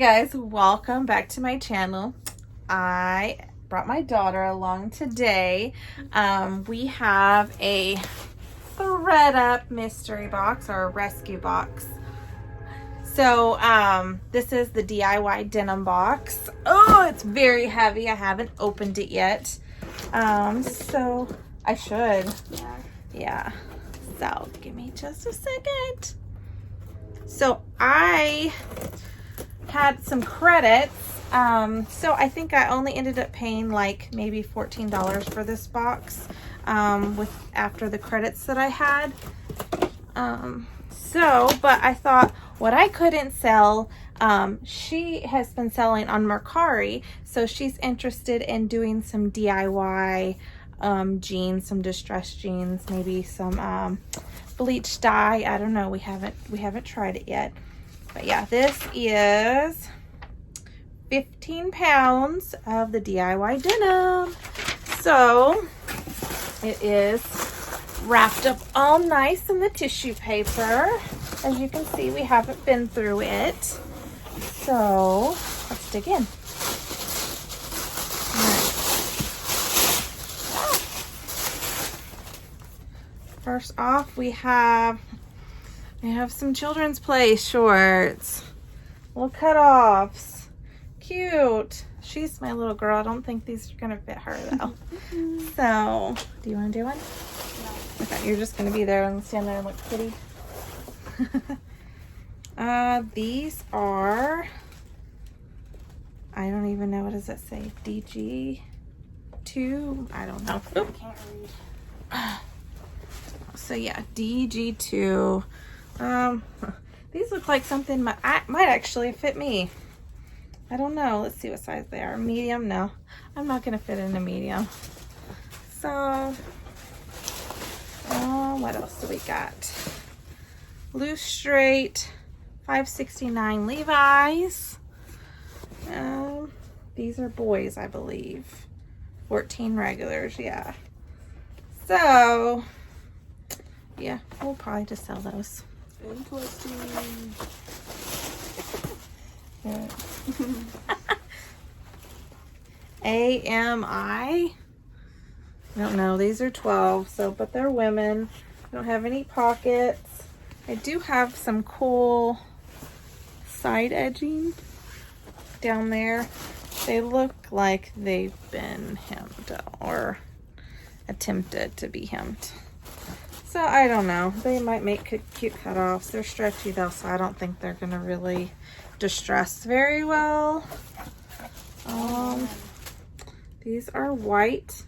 guys, welcome back to my channel. I brought my daughter along today. We have a ThredUP mystery box or a rescue box. So this is the DIY denim box. Oh, it's very heavy. I haven't opened it yet. So I should. Yeah. So give me just a second. So I had some credits. So I think I only ended up paying like maybe $14 for this box after the credits that I had. But I thought what I couldn't sell, she has been selling on Mercari, so she's interested in doing some DIY jeans, some distressed jeans, maybe some bleach dye. I don't know, we haven't tried it yet. But yeah, this is 15 pounds of the DIY denim. So it is wrapped up all nice in the tissue paper. As you can see, we haven't been through it. So let's dig in. First off, we have some children's play shorts, little cutoffs, cute. She's my little girl. I don't think these are gonna fit her though. So, do you want to do one? No. Okay, you're just gonna be there and stand there and look pretty. These are, I don't even know, what does it say? DG2? I don't know. I can't read. So yeah, DG2. These look like something might actually fit me. I don't know. Let's see what size they are. Medium? No, I'm not gonna fit in a medium. So, what else do we got? Loose straight, $5.69 Levi's. These are boys, I believe. 14 regulars, yeah. So, yeah, we'll probably just sell those. Interesting. AMI. I don't know. These are 12, so but they're women. Don't have any pockets. I do have some cool side edging down there. They look like they've been hemmed or attempted to be hemmed. So I don't know. They might make cute cutoffs. They're stretchy though, so I don't think they're gonna really distress very well. These are white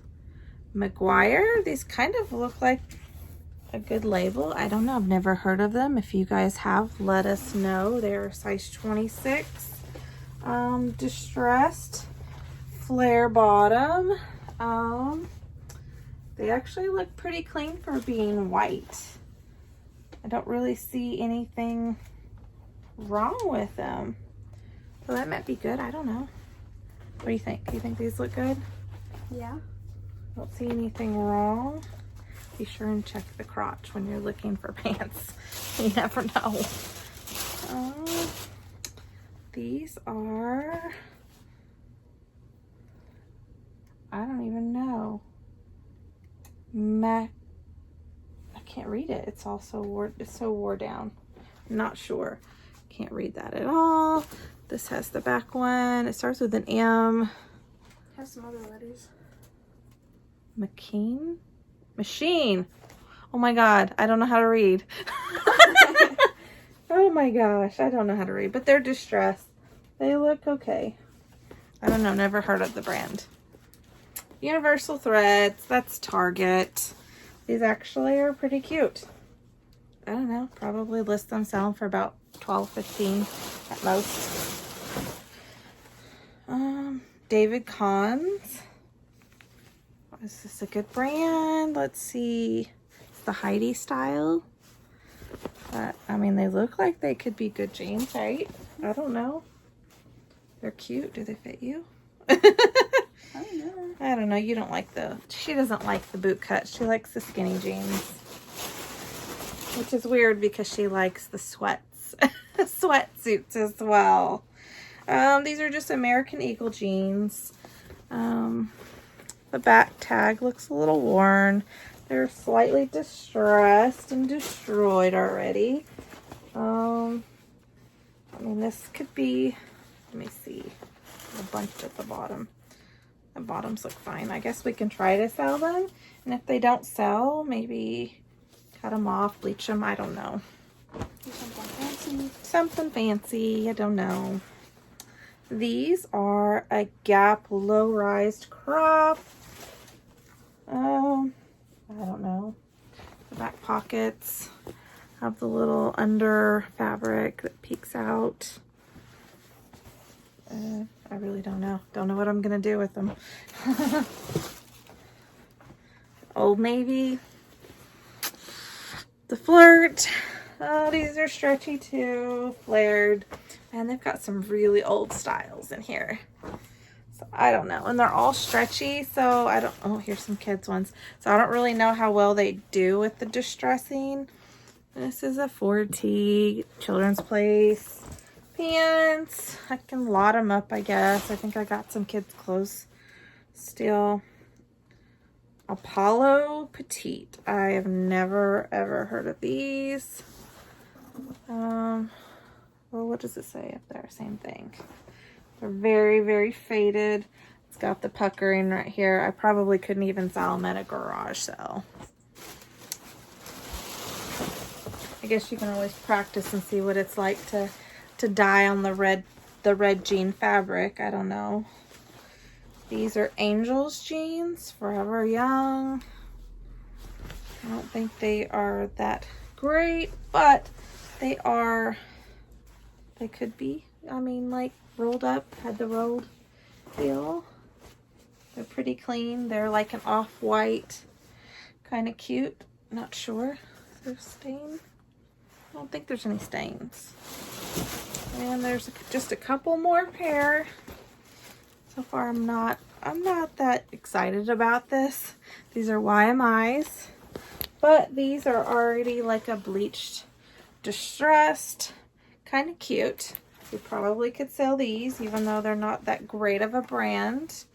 McGuire. These kind of look like a good label. I don't know. I've never heard of them. If you guys have, let us know. They're size 26. Distressed flare bottom. They actually look pretty clean for being white. I don't really see anything wrong with them. So that might be good. I don't know. What do you think? Do you think these look good? Yeah. Don't see anything wrong. Be sure and check the crotch when you're looking for pants. You never know. These are, I don't even know. I can't read it. It's also it's so wore down. I'm not sure. Can't read that at all. This has the back one. It starts with an M. Has some other letters. Machine. Oh my God, I don't know how to read. Oh my gosh, I don't know how to read, but they're distressed. They look okay. I don't know, never heard of the brand. Universal Threads, that's Target. These actually are pretty cute. I don't know, probably list them selling for about $12-15 at most. David Kahn's. Is this a good brand? Let's see. It's the Heidi style. But, I mean, they look like they could be good jeans, right? I don't know. They're cute. Do they fit you? I don't know. I don't know. You don't like she doesn't like the boot cut. She likes the skinny jeans. Which is weird because she likes the sweatsuits as well. These are just American Eagle jeans. The back tag looks a little worn. They're slightly distressed and destroyed already. I mean, this could be, let me see, a bunch at the bottom. The bottoms look fine. I guess we can try to sell them. And if they don't sell, maybe cut them off, bleach them. I don't know. Do something fancy. Something fancy. I don't know. These are a Gap low-rise crop. I don't know. The back pockets have the little under fabric that peeks out. I really don't know. Don't know what I'm gonna do with them. Old Navy. The Flirt. Oh, these are stretchy too. Flared. And they've got some really old styles in here. So I don't know. And they're all stretchy, so I don't, oh, here's some kids ones. So I don't really know how well they do with the distressing. This is a 4T Children's Place. Pants. I can lot them up, I guess. I think I got some kids' clothes still. Apollo Petite. I have never ever heard of these. Well, what does it say up there? Same thing. They're very, very faded. It's got the puckering right here. I probably couldn't even sell them at a garage sale. I guess you can always practice and see what it's like to dye on the red jean fabric. I don't know. These are Angels jeans, Forever Young. I don't think they are that great, but they could be. I mean, like rolled up, had the rolled feel. They're pretty clean. They're like an off-white, kind of cute. Not sure. Is there a stain? I don't think there's any stains. And there's just a couple more pair. So far I'm not that excited about this. These are YMIs, but these are already like a bleached, distressed, kind of cute. We probably could sell these even though they're not that great of a brand.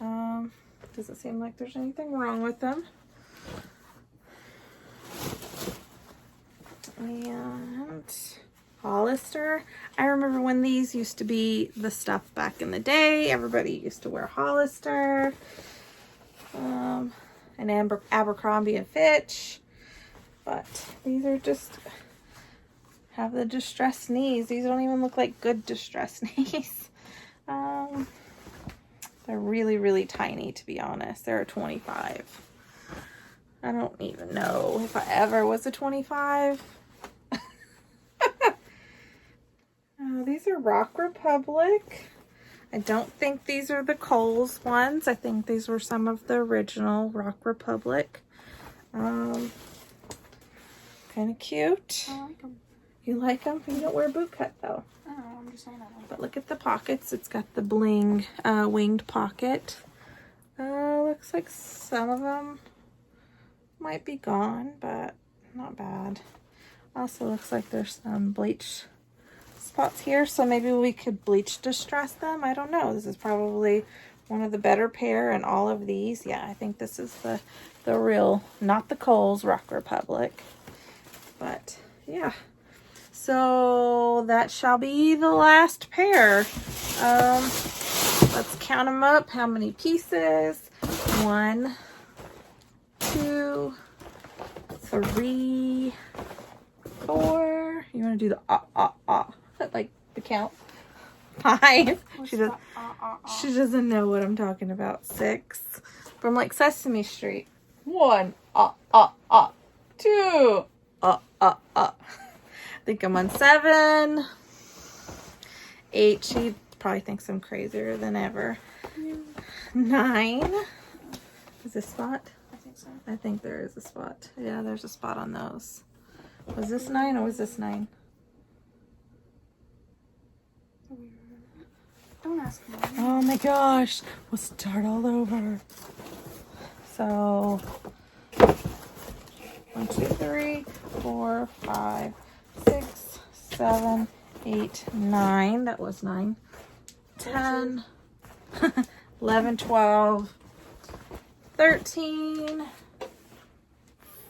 Doesn't seem like there's anything wrong with them. And Hollister. I remember when these used to be the stuff back in the day. Everybody used to wear Hollister. And Abercrombie and Fitch. But these are just, have the distressed knees. These don't even look like good distressed knees. They're really, really tiny, to be honest. They're a 25. I don't even know if I ever was a 25. These are Rock Republic. I don't think these are the Kohl's ones. I think these were some of the original Rock Republic. Kind of cute. I like them. You like them? You don't wear boot cut though. I don't know, I'm just saying that one. But look at the pockets. It's got the bling winged pocket. Looks like some of them might be gone, but not bad. Also looks like there's some bleach spots here, so maybe we could bleach distress them. I don't know. This is probably one of the better pair in all of these. Yeah, I think this is the real, not the Kohl's Rock Republic. But yeah, so that shall be the last pair. Let's count them up. How many pieces? 1, 2, 3, 4. You want to do the like the count? 5. She doesn't know what I'm talking about. 6. From like Sesame Street. 1. 2. I think I'm on 7. 8. She probably thinks I'm crazier than ever. 9. Is this spot? I think so. I think there is a spot. Yeah, there's a spot on those. Was this 9 or was this 9? Don't ask me. Oh my gosh. We'll start all over. So 1, 2, 3, 4, 5, 6, 7, 8, 9. That was 9. 10, 11, 12, 13,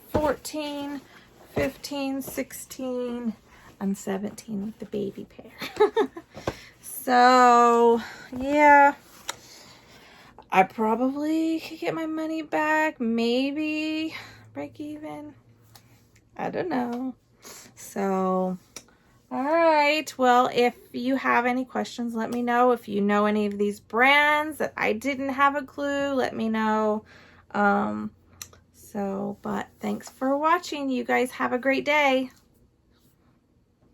14, 15, 16, and 17 with the baby pair. So, yeah. I probably could get my money back. Maybe break even. I don't know. So, all right. Well, if you have any questions, let me know. If you know any of these brands that I didn't have a clue, let me know. But thanks for watching. You guys have a great day.